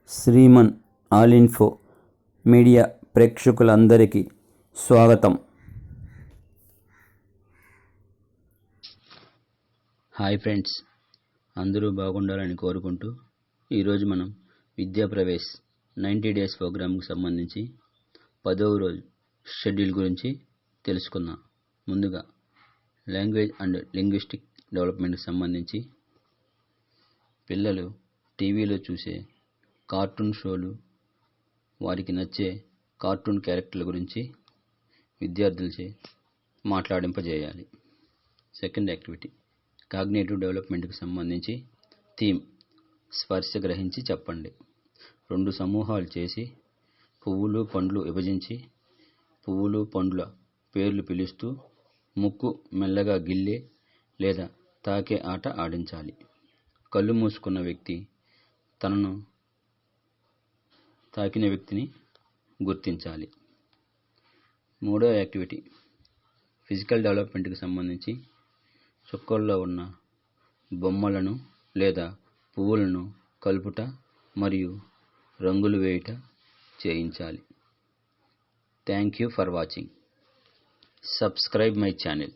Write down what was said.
Shriman all info media ప్రేక్షకులందరికీ స్వాగతం. Hi friends, అందరూ బాగుండాలని కోరుకుంటూ ఈరోజు మనం విద్యా ప్రవేశ్ 90 డేస్ ప్రోగ్రాంకు సంబంధించి 10వ రోజు షెడ్యూల్ గురించి తెలుసుకుందాం. ముందుగా లాంగ్వేజ్ అండ్ లింగ్విస్టిక్ డెవలప్మెంట్కి సంబంధించి పిల్లలు టీవీలో చూసే కార్టూన్ షోలు, వారికి నచ్చే కార్టూన్ క్యారెక్టర్ల గురించి విద్యార్థులచే మాట్లాడింపజేయాలి. సెకండ్ యాక్టివిటీ కాగ్నిటివ్ డెవలప్మెంట్కి సంబంధించి థీమ్ స్పర్శ గ్రహించి చెప్పండి. 2 సమూహాలు చేసి పువ్వులు పండ్లు విభజించి పువ్వులు పండ్ల పేర్లు పిలుస్తూ ముక్కు మెల్లగా గిల్లే లేదా తాకే ఆట ఆడించాలి. కళ్ళు మూసుకున్న వ్యక్తి తనను తాకిన వ్యక్తిని గుర్తించాలి. మూడో యాక్టివిటీ ఫిజికల్ డెవలప్మెంట్కి సంబంధించి చుక్కల్లో ఉన్న బొమ్మలను లేదా పువ్వులను కలుపుట మరియు రంగులు వేయుట చేయించాలి. Thank you for watching. Subscribe my channel.